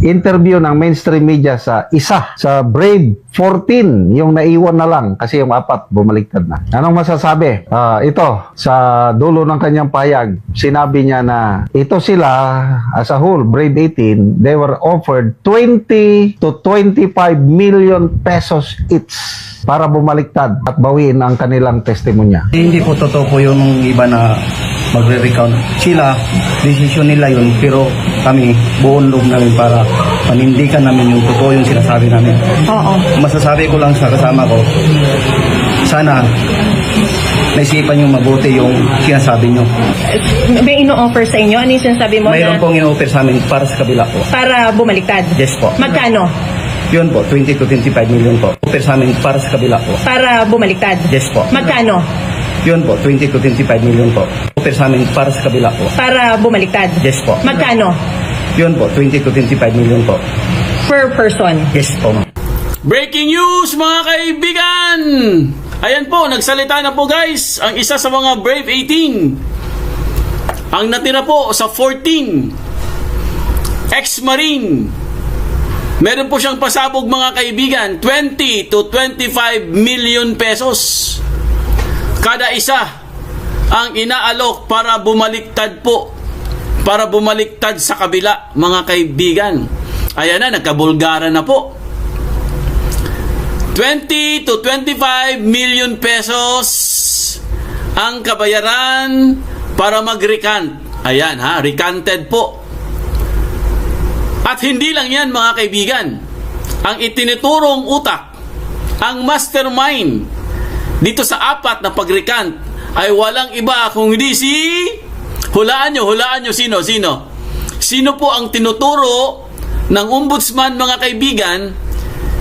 interview ng mainstream media sa Brave 14, yung naiwan na lang kasi yung 4 bumaliktad na. Anong masasabi? Ito, sa dulo ng kanyang pahayag, sinabi niya na ito sila as a whole, Brave 18, they were offered 20 to 25 million pesos each para bumaliktad at bawiin ang kanilang testimonya. Hindi po totoo po yung iba na magre-recount. Sila, desisyon nila yun, pero kami, buong loob namin para panindigan namin yung totoo yung sinasabi namin. Oo. Masasabi ko lang sa kasama ko, sana naisipan yung mabuti yung sinasabi nyo. May ino-offer sa inyo? Ano yung sinasabi mo? Mayroon na pong in-offer sa amin para sa kabila po. para bumaliktad? Yes po. Magkano? Yun po, 20 to 25 million po. Offer sa amin para sa kabila po. Para bumaliktad? Yes po. Magkano? Yun po, 20 to 25 million po. Offer sa amin para sa kabila po. Para bumaliktad? Yes po. Magkano? Yun po, 20 to 25 million po. Per person? Yes po. Breaking news mga kaibigan! Ayan po, nagsalita na po guys ang isa sa mga Brave 18. Ang natira po sa 14, ex-marine. Meron po siyang pasabog mga kaibigan, 20 to 25 million pesos. Kada isa ang inaalok para bumaliktad po. Para bumaliktad sa kabila mga kaibigan. Ayan na, nagkabulgaran na po. 20 to 25 million pesos ang kabayaran para mag-recant. Ayan ha, recanted po. At hindi lang yan mga kaibigan. Ang itiniturong utak, ang mastermind dito sa 4 na pag-recant ay walang iba kung hindi si... Hulaan nyo sino? Sino po ang tinuturo ng ombudsman mga kaibigan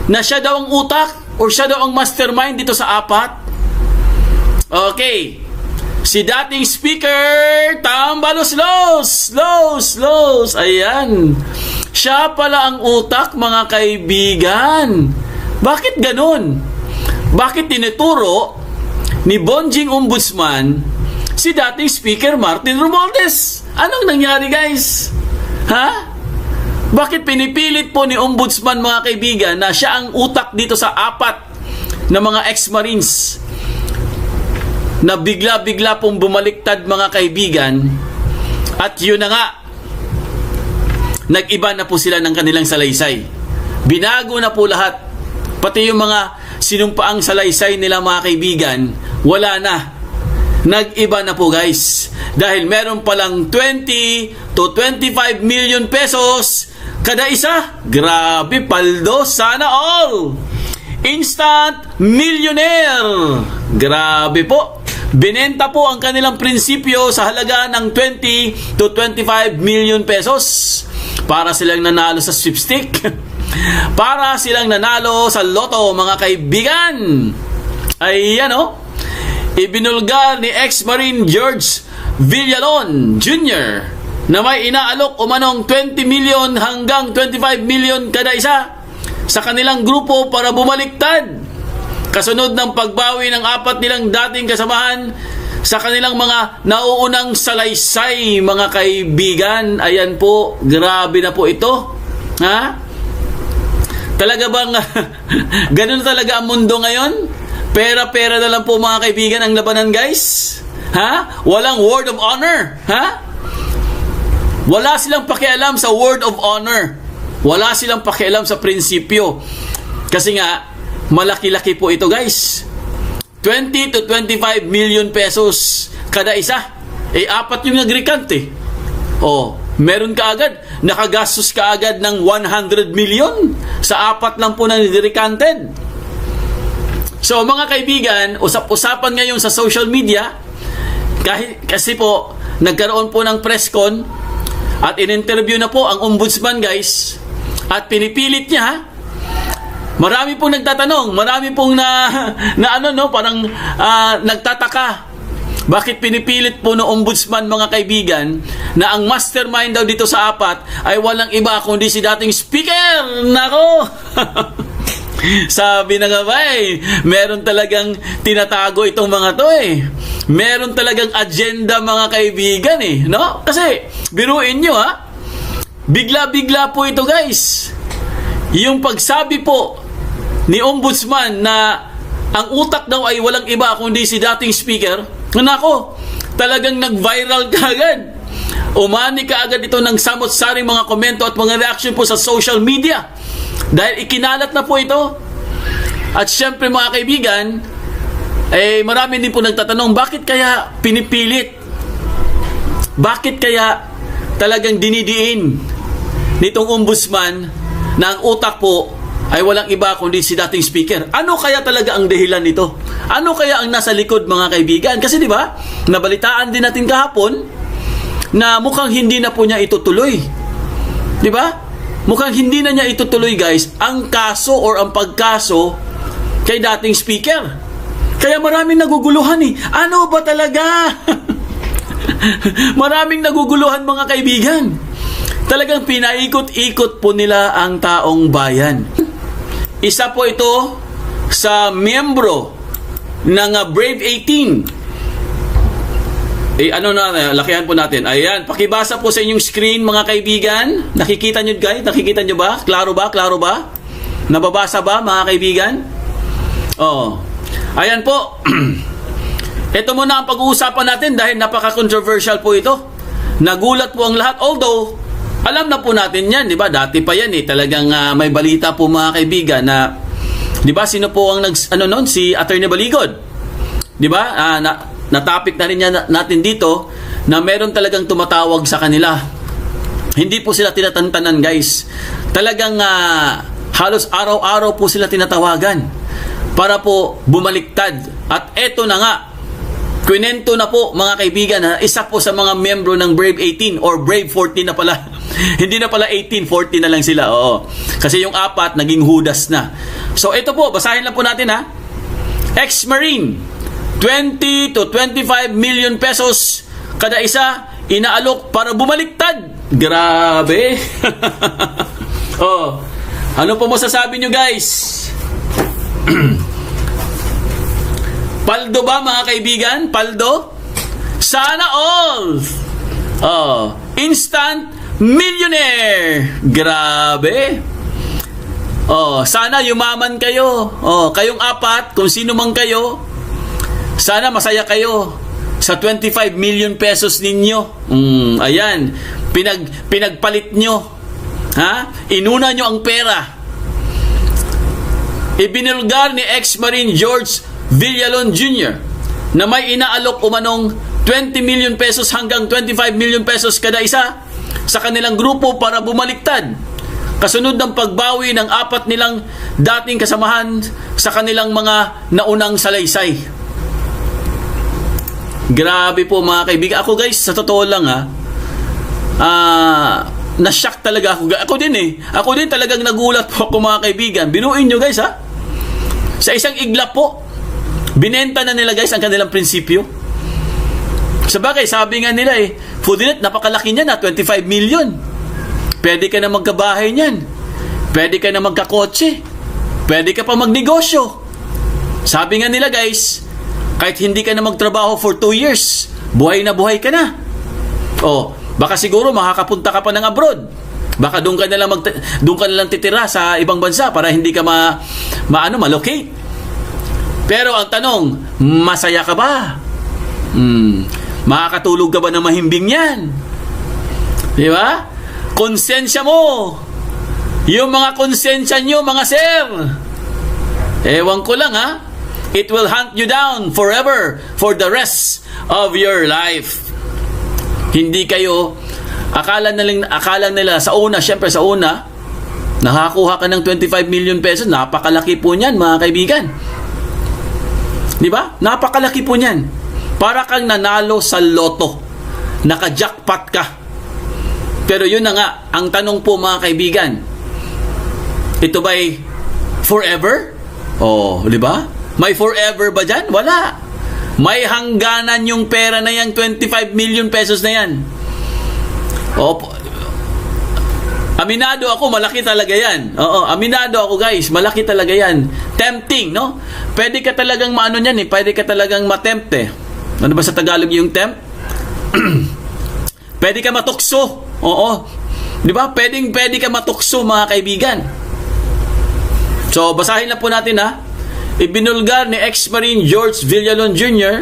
na siya daw ang utak o siya daw ang mastermind dito sa 4? Okay. Si dating Speaker Tambalos-Los. Ayan. Siya pala ang utak mga kaibigan. Bakit ganun? Bakit tinuturo ni Bonjing Ombudsman si dating Speaker Martin Romualdez? Anong nangyari guys? Ha? Bakit pinipilit po ni Ombudsman mga kaibigan na siya ang utak dito sa 4 na mga ex-marines na bigla-bigla pong bumaliktad mga kaibigan? At yun na nga, nag-iba na po sila ng kanilang salaysay. Binago na po lahat. Pati yung mga sinumpaang salaysay nila mga kaibigan, wala na. Nag-iba na po guys. Dahil meron palang 20 to 25 million pesos kada isa. Grabe, paldo, sana all. Instant millionaire. Grabe po. Binenta po ang kanilang prinsipyo sa halaga ng 20 to 25 million pesos. Para silang nanalo sa sweepstake. Para silang nanalo sa loto mga kaibigan. Ayan o. Ibinulgar ni ex-marine George Villalon Jr. na may inaalok umanong 20 million hanggang 25 million kada isa sa kanilang grupo para bumaliktad. Kasunod ng pagbawi ng 4 nilang dating kasamahan sa kanilang mga nauunang salaysay mga kaibigan. Ayan po, grabe na po ito. Ha? Talaga bang ganun talaga ang mundo ngayon? Pera-pera na lang po mga kaibigan ang labanan guys. Ha? Walang word of honor. Ha? Wala silang pakialam sa word of honor. Wala silang pakialam sa prinsipyo. Kasi nga, malaki-laki po ito guys. 20 to 25 million pesos kada isa. 4 yung nag-recant eh. Meron ka agad. Nakagastos ka agad ng 100 million sa 4 lang po na nag-recanted. So mga kaibigan, usap-usapan ngayon sa social media kasi po nagkaroon po ng press con at in-interview na po ang ombudsman guys at pinipilit niya. Marami pong nagtatanong, marami pong parang nagtataka. Bakit pinipilit po ng ombudsman mga kaibigan na ang mastermind daw dito sa 4 ay walang iba kundi si dating speaker? Nako! Sabi na nga ba meron talagang tinatago itong mga to Meron talagang agenda mga kaibigan no? Kasi biruin nyo bigla-bigla po ito guys. Yung pagsabi po ni Ombudsman na ang utak daw ay walang iba kundi si dating speaker, nako, talagang nag-viral kaagad. Umani kaagad ito ng samot-saring mga komento at mga reaction po sa social media. Dahil ikinalat na po ito. At syempre mga kaibigan, marami din po nagtatanong, bakit kaya pinipilit? Bakit kaya talagang dinidiin nitong ombudsman na ang utak po ay walang iba kundi si dating speaker? Ano kaya talaga ang dahilan nito? Ano kaya ang nasa likod mga kaibigan? Kasi di ba, nabalitaan din natin kahapon na mukhang hindi na po niya itutuloy. Di ba? Mukhang hindi na niya itutuloy guys ang kaso or ang pagkaso kay dating speaker. Kaya maraming naguguluhan Ano ba talaga? Maraming naguguluhan mga kaibigan. Talagang pinaikot-ikot po nila ang taong bayan. Isa po ito sa miyembro ng Brave 18. Lakihan po natin. Ayan, pakibasa po sa inyong screen mga kaibigan. Nakikita nyo guys? Nakikita nyo ba? Klaro ba? Klaro ba? Nababasa ba mga kaibigan? Ayan po. Ito muna ang pag-uusapan natin dahil napaka-controversial po ito. Nagulat po ang lahat. Although, alam na po natin yan, di ba? Dati pa yan Talagang may balita po mga kaibigan na, di ba, sino po ang si Attorney Baligod. Di ba? Na-topic na rin natin dito na meron talagang tumatawag sa kanila. Hindi po sila tinatantanan guys. Talagang halos araw-araw po sila tinatawagan para po bumaliktad. At eto na nga, kwento na po mga kaibigan na isa po sa mga membro ng Brave 18 or Brave 14 na pala. Hindi na pala 18, 14 na lang sila. Oo. Kasi yung 4 naging Judas na. So ito po, basahin lang po natin Ex-Marine, 20 to 25 million pesos kada isa inaalok para bumaliktad. Grabe. Ano po masasabi nyo guys? Paldo ba mga kaibigan? Paldo? Sana all! Instant millionaire! Grabe! Sana yumaman kayo. Kayong 4, kung sino man kayo, sana masaya kayo sa 25 million pesos ninyo. Ayan. Pinagpalit nyo. Inuna nyo ang pera. Ibinulgar ni ex-Marine George Villalon Jr. na may inaalok umanong 20 million pesos hanggang 25 million pesos kada isa sa kanilang grupo para bumaliktad. Kasunod ng pagbawi ng 4 nilang dating kasamahan sa kanilang mga naunang salaysay. Grabe po mga kaibigan. Ako guys, sa totoo lang na-shock talaga ako. Ako din talagang nagulat po ako mga kaibigan. Binuin nyo guys Sa isang iglap po, binenta na nila guys ang kanilang prinsipyo. Sabagay, sabi nga nila Foodinet, napakalaki niyan 25 million. Pwede ka na magkabahay niyan. Pwede ka na magkakotse. Pwede ka pa magnegosyo. Sabi nga nila guys, kahit hindi ka na magtrabaho for 2 years, buhay na buhay ka na. Baka siguro makakapunta ka pa ng abroad. Baka doon ka na lang titira sa ibang bansa para hindi ka malocate. Pero ang tanong, masaya ka ba? Makakatulog ka ba ng mahimbing yan? Di ba? Konsensya mo. Yung mga konsensya nyo, mga sir. Ewan ko lang It will hunt you down forever for the rest of your life. Hindi kayo, akala nila sa una, syempre sa una, nakakuha ka ng 25 million pesos, napakalaki po niyan mga kaibigan. Di ba? Napakalaki po niyan. Para kang nanalo sa loto. Naka-jackpot ka. Pero yun na nga, ang tanong po mga kaibigan, ito ba'y forever? Di ba? May forever ba dyan? Wala. May hangganan yung pera na yan, 25 million pesos na yan. Aminado ako, malaki talaga yan. Aminado ako guys, malaki talaga yan. Tempting, no? Pwede ka talagang niyan pwede ka talagang matempt Ano ba sa Tagalog yung tempt? Pwede ka matukso. Di ba? Pwede ka matukso, mga kaibigan. So, basahin lang po natin ha. Ibinulgar ni ex-Marine George Villalon Jr.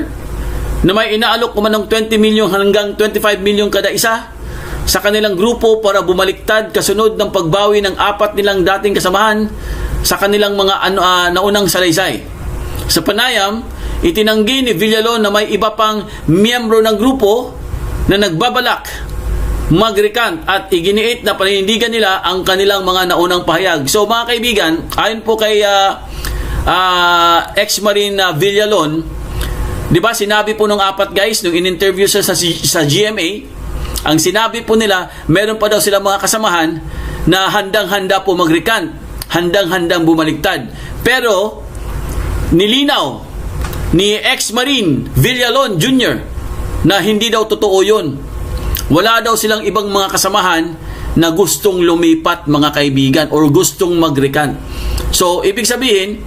na may inaalok naman ng 20 million hanggang 25 million kada isa sa kanilang grupo para bumaliktad kasunod ng pagbawi ng 4 nilang dating kasamahan sa kanilang mga naunang salaysay. Sa panayam, itinanggi ni Villalon na may iba pang miyembro ng grupo na nagbabalak mag-recant at iginiit na paninindigan nila ang kanilang mga naunang pahayag. So mga kaibigan, ayon po kay ex-Marine Villalon, di ba sinabi po nung 4 guys nung in-interview sa GMA, ang sinabi po nila, meron pa daw silang mga kasamahan na handang-handa po mag-recant, handang-handang bumaligtad. Pero nilinaw ni ex-Marine Villalon Jr. na hindi daw totoo yun. Wala daw silang ibang mga kasamahan na gustong lumipat, mga kaibigan, or gustong mag-recant. So, ibig sabihin,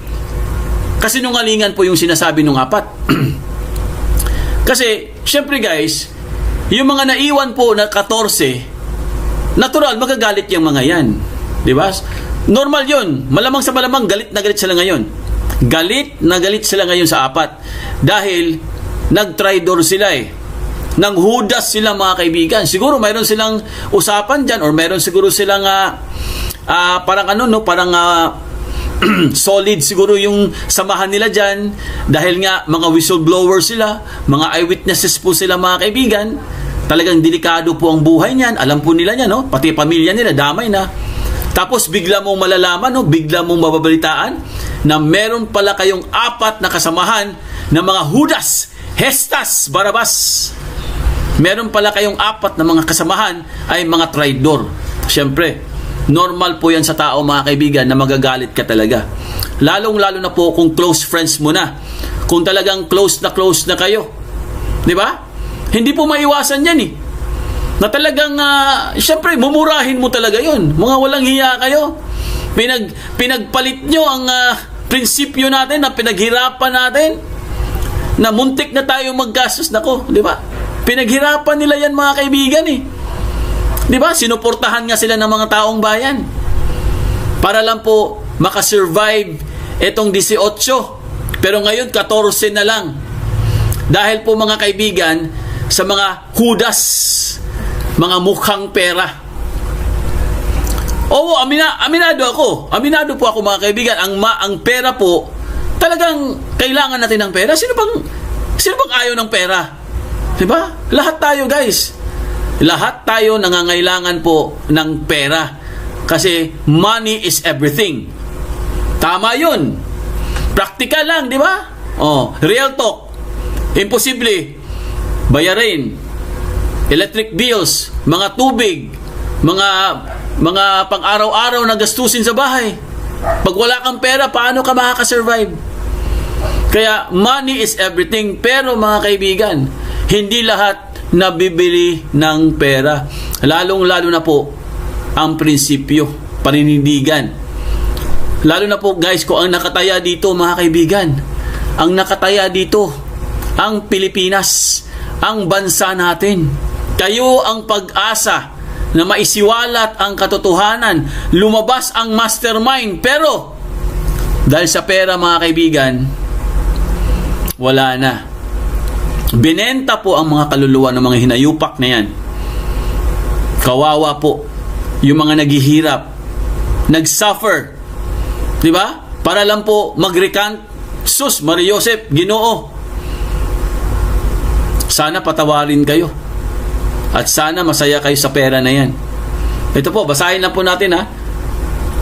kasinungalingan po yung sinasabi ng 4. Kasi, syempre guys, yung mga naiwan po na 14, natural, magagalit yung mga yan. Di ba? Normal yun. Malamang sa malamang, galit na galit sila ngayon. Galit na galit sila ngayon sa 4. Dahil, nag-tridor sila nang hudas sila, mga kaibigan. Siguro mayroon silang usapan dyan or mayroon siguro silang parang solid siguro yung samahan nila dyan dahil nga mga whistleblower sila, mga eyewitnesses po sila, mga kaibigan. Talagang delikado po ang buhay niyan. Alam po nila yan, no? Pati pamilya nila damay na. Tapos bigla mong malalaman, no? Bigla mong mababalitaan na meron pala kayong 4 na kasamahan na mga Judas, Hestas, Barabas. Meron pala kayong 4 na mga kasamahan ay mga traidor. Siyempre, normal po yan sa tao, mga kaibigan, na magagalit ka talaga. Lalong-lalo na po kung close friends mo na. Kung talagang close na kayo. Di ba? Hindi po maiwasan yan na talagang, siyempre, mumurahin mo talaga yun. Mga walang hiya kayo. Pinagpalit nyo ang prinsipyo natin na pinaghirapan natin na muntik na tayo maggastos. Nako, di ba? Pinaghirapan nila yan, mga kaibigan di ba? Sinuportahan nga sila ng mga taong bayan para lang po makasurvive etong 18. Pero ngayon 14 na lang. Dahil po, mga kaibigan, sa mga Judas, mga mukhang pera. Oo, aminado ako. Aminado po ako, mga kaibigan. Ang pera po, talagang kailangan natin ng pera. Sino bang ayaw ng pera? Diba? Lahat tayo, guys. Lahat tayo nangangailangan po ng pera. Kasi money is everything. Tama yun. Practical lang, di ba? Real talk. Imposible bayarin electric bills, mga tubig, mga pang-araw-araw na gastusin sa bahay. Pag wala kang pera, paano ka makakasurvive? Kaya money is everything. Pero, mga kaibigan, hindi lahat nabibili ng pera. Lalong-lalo na po ang prinsipyo, paninindigan. Lalo na po, guys, kung ang nakataya dito, mga kaibigan, ang nakataya dito, ang Pilipinas, ang bansa natin. Kayo ang pag-asa na maisiwalat ang katotohanan, lumabas ang mastermind. Pero, dahil sa pera, mga kaibigan, wala na. Binenta po ang mga kaluluwa ng mga hinayupak na yan. Kawawa po yung mga naghihirap, nagsuffer, di ba? Para lang po mag-recant. Sus, Maria Joseph, Ginoo, sana patawarin kayo at sana masaya kayo sa pera na yan. Ito po, basahin lang po natin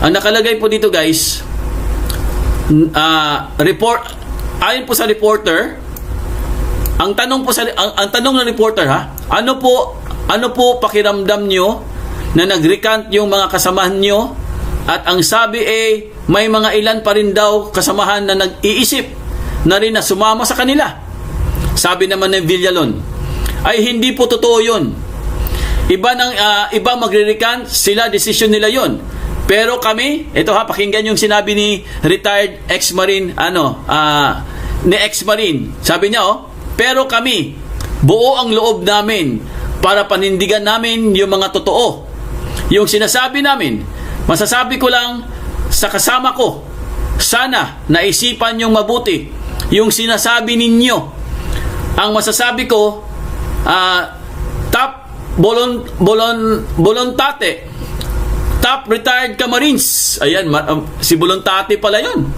Ang nakalagay po dito, guys, ayon po sa reporter, ang tanong ng reporter, ano po pakiramdam nyo na nag-recant yung mga kasamahan nyo? At ang sabi may mga ilan pa rin daw kasamahan na nag-iisip na rin na sumama sa kanila. Sabi naman ng Villalon, ay hindi po totoo yun. Iba magre-recant, sila, desisyon nila yun. Pero kami, ito pakinggan yung sinabi ni retired ex-Marine, ni ex-Marine. Sabi niya, pero kami, buo ang loob namin para panindigan namin yung mga totoo. Yung sinasabi namin, masasabi ko lang sa kasama ko, sana naisipan yung mabuti yung sinasabi ninyo. Ang masasabi ko, top voluntate, top retired ka Marines. Ayan, si voluntate pala yun.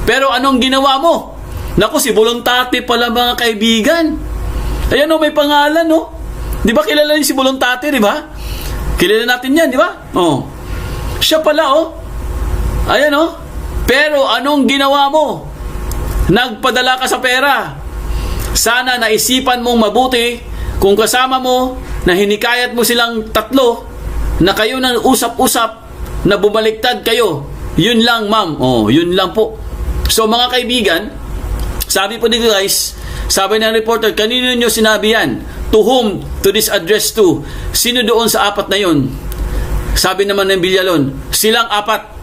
Pero anong ginawa mo? Naku, si voluntate pala mga kaibigan. Ayan may pangalan Di ba kilala niyo si voluntate, di ba? Kilala natin yan, di ba? Siya pala Ayan Pero anong ginawa mo? Nagpadala ka sa pera. Sana naisipan mong mabuti kung kasama mo na hinikayat mo silang tatlo na kayo na usap-usap na bumaliktad kayo. Yun lang, ma'am. Yun lang po. So mga kaibigan, sabi po dito guys, sabi ng reporter, kanino nyo sinabi yan? To whom to this address to? Sino doon sa apat na yun? Sabi naman ng Villalon, silang apat.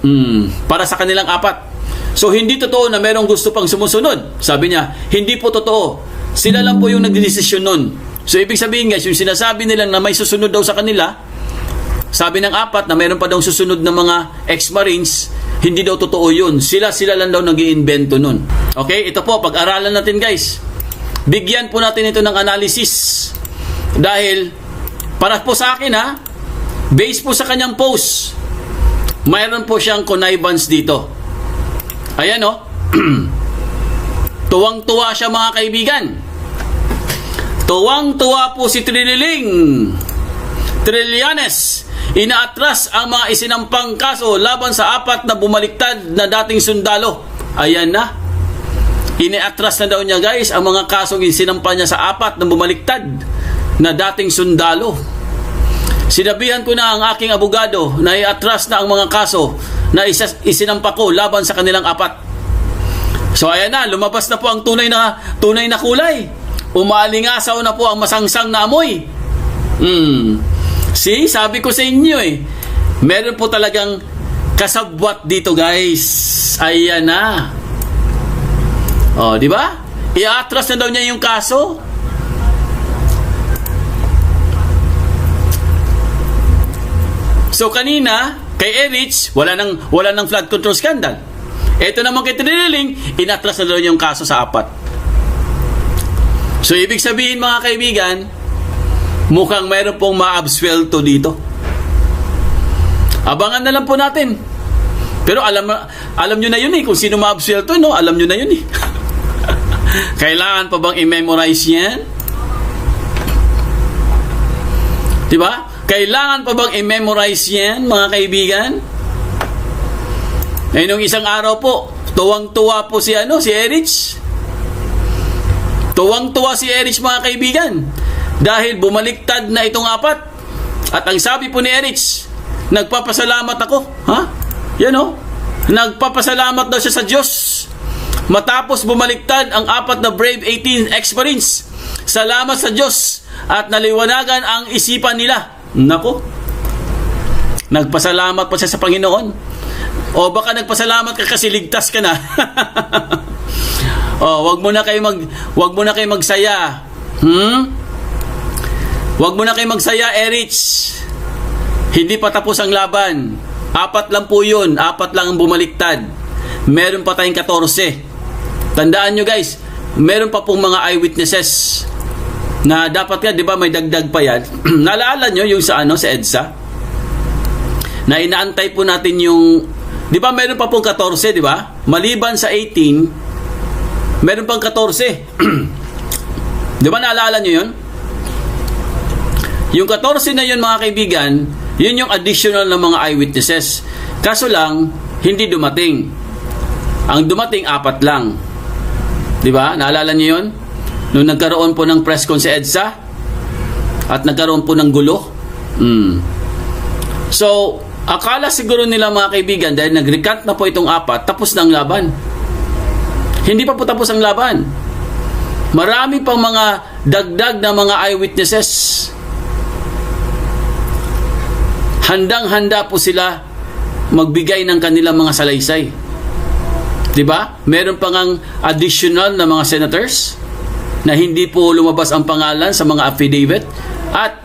Para sa kanilang apat. So hindi totoo na merong gusto pang sumusunod. Sabi niya, hindi po totoo. Sila lang po yung nagdedesisyon nun. So ibig sabihin guys, yung sinasabi nilang na may susunod daw sa kanila, sabi ng apat na meron pa daw susunod na mga ex-marines, hindi daw totoo yun. Sila lang daw nag-iimbento nun. Okay, ito po, pag-aralan natin guys. Bigyan po natin ito ng analysis. Dahil, para po sa akin based po sa kanyang post, mayroon po siyang connivance dito. Ayan tuwang-tuwa siya mga kaibigan. Tuwang-tuwa po si Trillanes. Inaatras ang mga isinampang kaso laban sa apat na bumaliktad na dating sundalo. Ayan na. Iniatras na daw niya guys ang mga kasong isinampa niya sa apat na bumaliktad na dating sundalo. Sinabihan ko na ang aking abogado na iatras na ang mga kaso na isinampa ko laban sa kanilang apat. So ayan na, lumabas na po ang tunay na kulay. Umalingasaw na po ang masangsang na amoy. See, sabi ko sa inyo meron po talagang kasabwat dito guys. Ayan na. Di ba? Iatras na daw niya yung kaso. So kanina kay Erich wala nang flood control scandal. Ito naman kay Trilling, inatras na daw yung kaso sa apat. So ibig sabihin mga kaibigan, mukhang mayroon pong ma-absuelto dito. Abangan na lang po natin. Pero alam nyo na yun kung sino ma-absuelto, alam nyo na yun Kailangan pa bang i-memorize yan? Diba? Kailangan pa bang i-memorize yan, mga kaibigan? Nung isang araw po, tuwang-tuwa po si Erich. Tuwang-tuwa si Erich, mga kaibigan. Dahil bumaliktad na itong apat. At ang sabi po ni Erich, nagpapasalamat ako. Nagpapasalamat daw siya sa Diyos. Matapos bumaliktad ang apat na brave 18 ex-marines. Salamat sa Diyos at naliwanagan ang isipan nila. Nako. Nagpasalamat pa siya sa Panginoon. O baka nagpasalamat ka kasi ligtas ka na. Wag mo na kayo magsaya. Wag mo na kayo magsaya, Erich. Hindi pa tapos ang laban. 4 lang po 'yun. 4 lang ang bumaliktad. Meron pa tayong 14. Tandaan nyo guys, meron pa pong mga eyewitnesses na dapat nga, di ba, may dagdag pa yan. Naalala nyo yung sa EDSA? Na inaantay po natin yung, di ba, meron pa pong 14, di ba? Maliban sa 18, meron pang 14. Di ba, naalala nyo yun? Yung 14 na yun, mga kaibigan, yun yung additional na mga eyewitnesses. Kaso lang, hindi dumating. Ang dumating, 4 lang. Di ba? Naalala niyo yun? Nung nagkaroon po ng press con sa EDSA at nagkaroon po ng gulo. So, akala siguro nila mga kaibigan dahil nag-recant na po itong 4, tapos na ang laban. Hindi pa po tapos ang laban. Marami pang mga dagdag na mga eyewitnesses. Handang-handa po sila magbigay ng kanilang mga salaysay. Diba? Meron pa ngang additional na mga senators na hindi po lumabas ang pangalan sa mga affidavit. At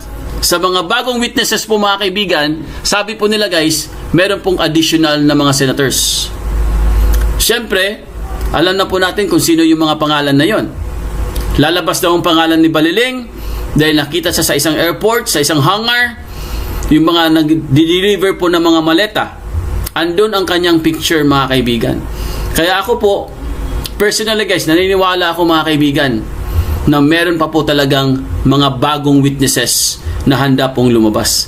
sa mga bagong witnesses po mga kaibigan, sabi po nila guys, meron pong additional na mga senators. Siyempre, alam na po natin kung sino yung mga pangalan na yon. Lalabas daw ang pangalan ni Baliling dahil nakita siya sa isang airport, sa isang hangar, yung mga nag-deliver po ng mga maleta. Andun ang kanyang picture mga kaibigan. Kaya ako po, personally guys, naniniwala ako mga kaibigan na meron pa po talagang mga bagong witnesses na handa pong lumabas.